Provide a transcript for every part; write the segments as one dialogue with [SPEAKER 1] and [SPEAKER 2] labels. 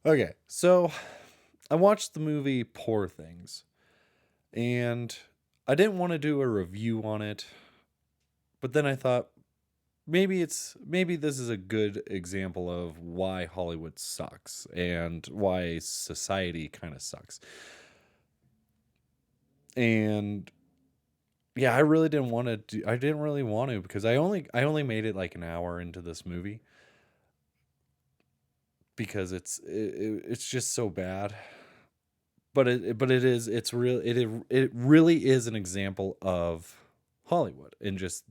[SPEAKER 1] Okay, so I watched the movie Poor Things, and I didn't want to do a review on it, but then I thought maybe this is a good example of why Hollywood sucks and why society kind of sucks. And yeah, I really didn't want to I didn't really want to because I only made it like an hour into this movie because it's just so bad. But it really is an example of Hollywood and just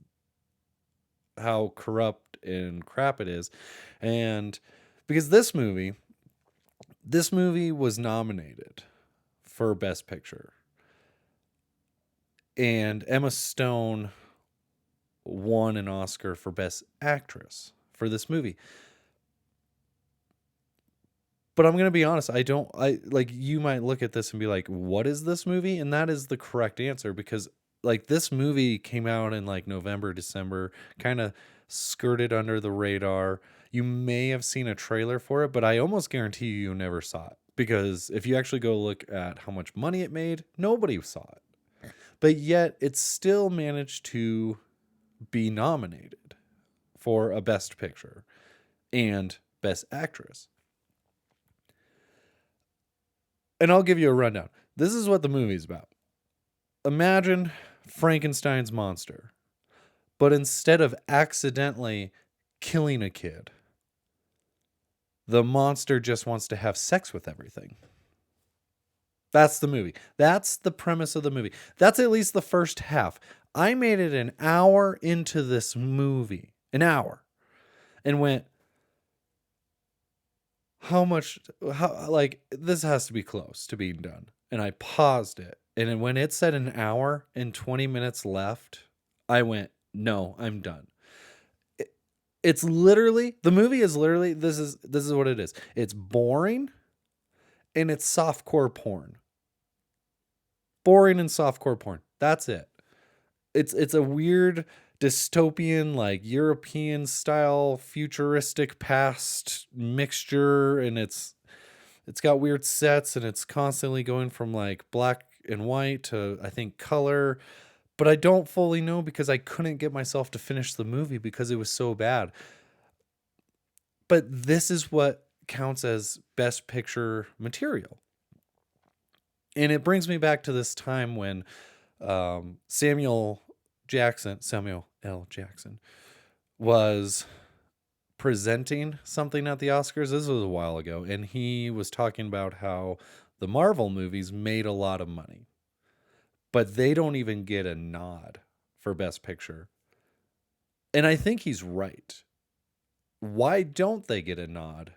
[SPEAKER 1] how corrupt and crap it is. And because this movie was nominated for Best Picture, and Emma Stone won an Oscar for Best Actress for this movie. But I'm gonna be honest, I like, you might look at this and be like, what is this movie? And that is the correct answer, because like this movie came out in like November, December, kind of skirted under the radar. You may have seen a trailer for it, but I almost guarantee you never saw it. Because if you actually go look at how much money it made, nobody saw it. But yet it still managed to be nominated for a Best Picture and Best Actress. And I'll give you a rundown. This is what the movie's about. Imagine Frankenstein's monster, but instead of accidentally killing a kid, the monster just wants to have sex with everything. That's the movie. That's the premise of the movie. That's at least the first half. I made it an hour into this movie, an hour, and went, like, this has to be close to being done. And I paused it. And then when it said an hour and 20 minutes left, I went, no, I'm done. It's literally, the movie is literally, this is what it is. It's boring and it's softcore porn. Boring and softcore porn. That's it. It's a weird dystopian, like European style futuristic past mixture, and it's got weird sets, and it's constantly going from like black and white to, I think, color. But I don't fully know because I couldn't get myself to finish the movie because it was so bad. But this is what counts as best picture material. And it brings me back to this time when Samuel L. Jackson was presenting something at the Oscars. This was a while ago, and he was talking about how the Marvel movies made a lot of money, but they don't even get a nod for Best Picture. And I think he's right. Why don't they get a nod?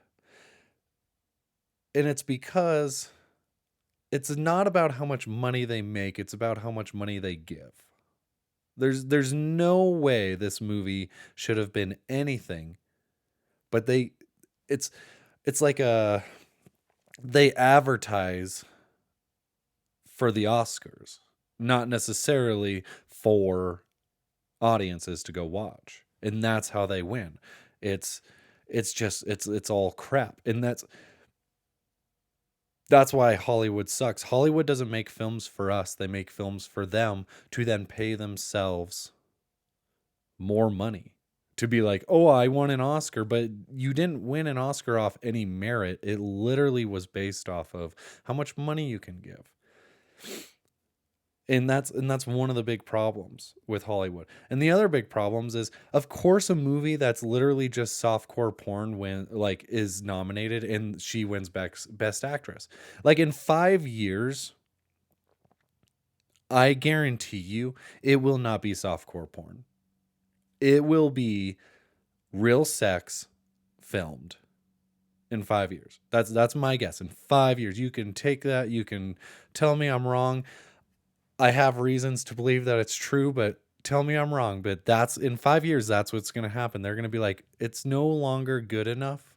[SPEAKER 1] And it's because it's not about how much money they make, it's about how much money they give. There's no way this movie should have been anything, but it's it's like a they advertise for the Oscars, not necessarily for audiences to go watch. And that's how they win. It's it's all crap. And that's why Hollywood sucks. Hollywood doesn't make films for us. They make films for them to then pay themselves more money. To be like, oh, I won an Oscar, but you didn't win an Oscar off any merit. It literally was based off of how much money you can give. And that's one of the big problems with Hollywood. And the other big problems is, of course, a movie that's literally just softcore porn is nominated and she wins best actress. Like in 5 years, I guarantee you, it will not be softcore porn. It will be real sex filmed in 5 years. That's my guess. In 5 years, you can take that. You can tell me I'm wrong. I have reasons to believe that it's true, but tell me I'm wrong. But that's in 5 years, that's what's going to happen. They're going to be like, it's no longer good enough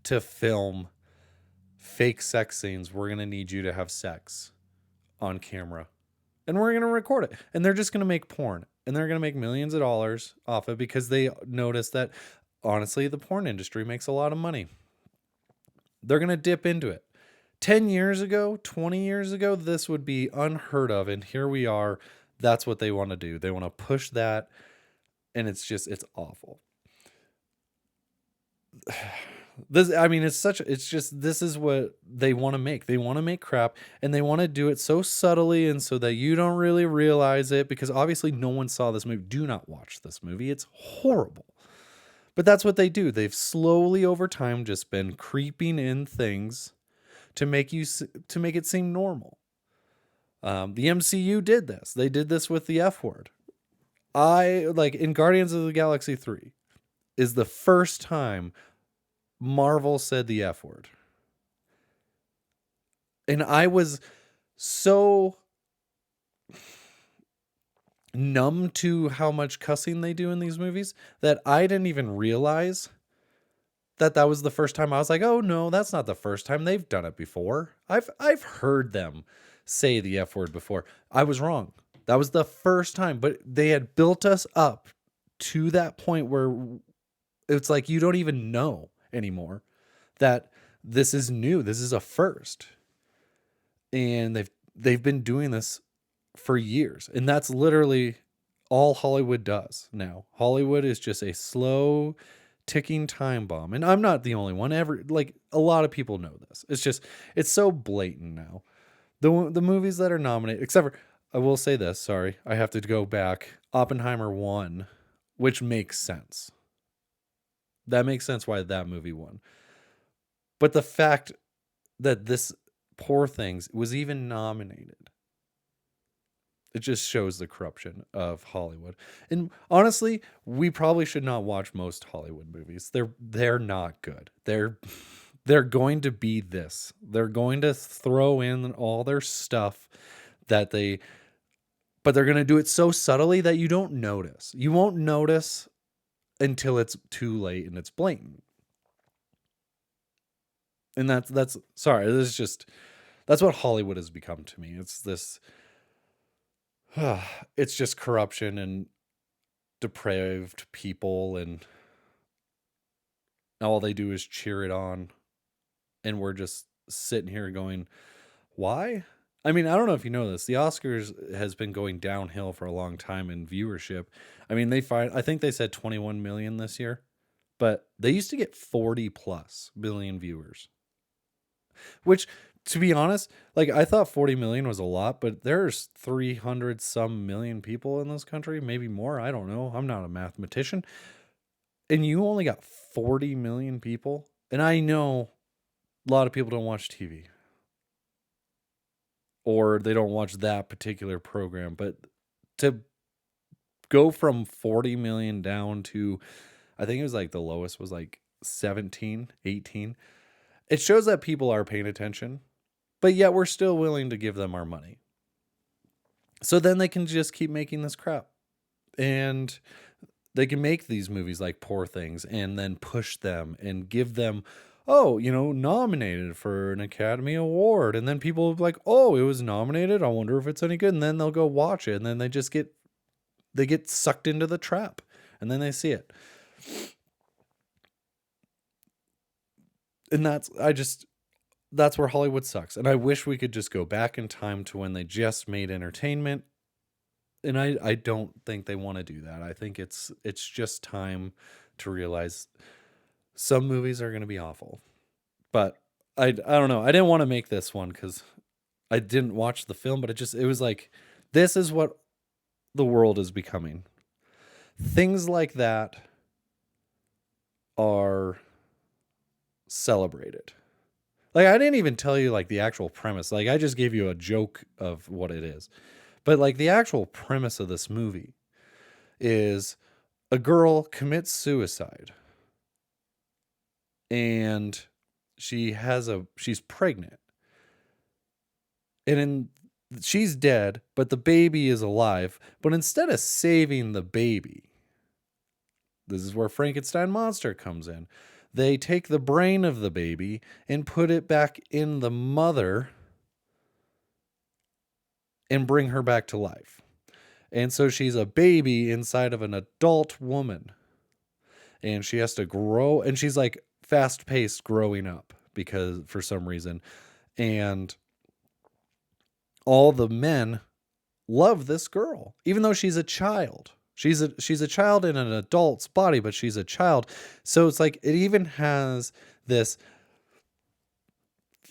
[SPEAKER 1] to film fake sex scenes. We're going to need you to have sex on camera, and we're going to record it. And they're just going to make porn, and they're going to make millions of dollars off it because they notice that honestly, the porn industry makes a lot of money. They're going to dip into it. 10 years ago, 20 years ago, this would be unheard of. And here we are. That's what they want to do. They want to push that. And it's awful. This is what they want to make. They want to make crap, and they want to do it so subtly and so that you don't really realize it, because obviously no one saw this movie. Do not watch this movie. It's horrible. But that's what they do. They've slowly over time just been creeping in things to make it seem normal. The MCU did this. They did this with the F word. In Guardians of the Galaxy 3 is the first time Marvel said the F word. And I was so numb to how much cussing they do in these movies that I didn't even realize that was the first time. I was like, oh no, that's not the first time. They've done it before. I've heard them say the F word before. I was wrong. That was the first time, but they had built us up to that point where it's like you don't even know anymore that this is new. This is a first. And they've been doing this for years. And that's literally all Hollywood does now. Hollywood is just a slow ticking time bomb. And I'm not the only one. A lot of people know this. It's so blatant now. The movies that are nominated, except for, I will say this, sorry, I have to go back. Oppenheimer won, which makes sense. That makes sense why that movie won. But the fact that this Poor Things was even nominated, it just shows the corruption of Hollywood. And honestly, we probably should not watch most Hollywood movies. They're not good. They're going to be this. They're going to throw in all their stuff but they're going to do it so subtly that you don't notice. You won't notice until it's too late and it's blatant. And that's what Hollywood has become to me. It's this, it's just corruption and depraved people, and all they do is cheer it on. And we're just sitting here going, why? I mean, I don't know if you know this. The Oscars has been going downhill for a long time in viewership. I mean, I think they said 21 million this year, but they used to get 40 plus billion viewers. Which, to be honest, I thought 40 million was a lot, but there's 300 some million people in this country, maybe more. I don't know. I'm not a mathematician. And you only got 40 million people. And I know a lot of people don't watch TV, or they don't watch that particular program, but to go from 40 million down to, I think it was the lowest was 17, 18. It shows that people are paying attention, but yet we're still willing to give them our money. So then they can just keep making this crap. And they can make these movies like Poor Things and then push them and give them, nominated for an Academy Award. And then people will be like, oh, it was nominated. I wonder if it's any good. And then they'll go watch it. And then they get sucked into the trap. And then they see it. And that's where Hollywood sucks. And I wish we could just go back in time to when they just made entertainment. And I don't think they want to do that. I think it's just time to realize some movies are going to be awful. But I don't know. I didn't want to make this one because I didn't watch the film, but it was like, this is what the world is becoming. Things like that are celebrated. I didn't even tell you the actual premise. I just gave you a joke of what it is. But the actual premise of this movie is a girl commits suicide. And she's pregnant. And she's dead, but the baby is alive. But instead of saving the baby, this is where Frankenstein monster comes in. They take the brain of the baby and put it back in the mother and bring her back to life. And so she's a baby inside of an adult woman. And she has to grow, and she's fast-paced growing up because for some reason. And all the men love this girl, even though she's a child. She's a child in an adult's body, but she's a child. So it's like it even has this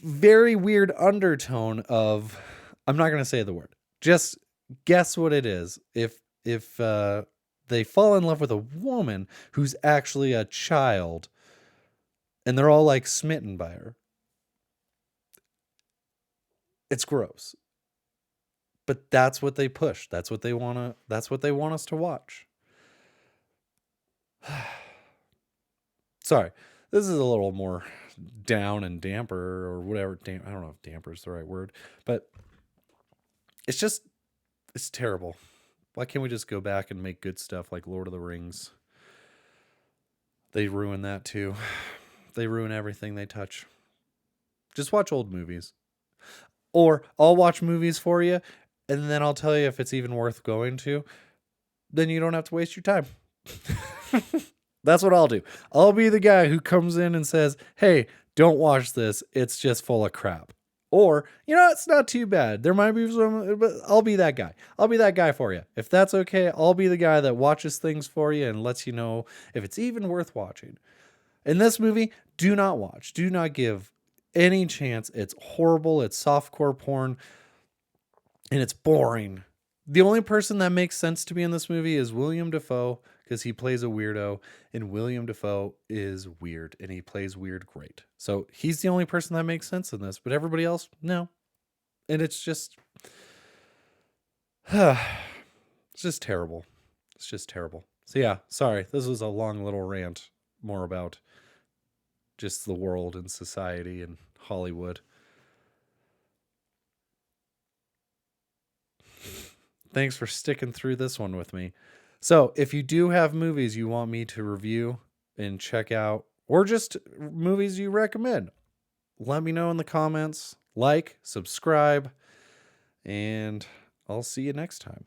[SPEAKER 1] very weird undertone of, I'm not going to say the word. Just guess what it is. If they fall in love with a woman who's actually a child and they're all like smitten by her. It's gross. But that's what they push. That's what they want us to watch. Sorry. This is a little more down and damper or whatever. I don't know if damper is the right word, but it's terrible. Why can't we just go back and make good stuff like Lord of the Rings? They ruin that too. They ruin everything they touch. Just watch old movies. Or I'll watch movies for you, and then I'll tell you if it's even worth going to. Then you don't have to waste your time. That's what I'll do. I'll be the guy who comes in and says, hey, don't watch this. It's just full of crap. Or, it's not too bad. There might be some, but I'll be that guy. I'll be that guy for you. If that's okay, I'll be the guy that watches things for you and lets you know if it's even worth watching. In this movie, do not watch. Do not give any chance. It's horrible. It's softcore porn. And it's boring. The only person that makes sense to me in this movie is William Dafoe, because he plays a weirdo, and William Dafoe is weird, and he plays weird great. So he's the only person that makes sense in this, but everybody else, no. And it's just, it's just terrible. It's just terrible. So yeah, sorry, this was a long little rant more about just the world and society and Hollywood. Thanks for sticking through this one with me. So if you do have movies you want me to review and check out, or just movies you recommend, let me know in the comments. Like, subscribe, and I'll see you next time.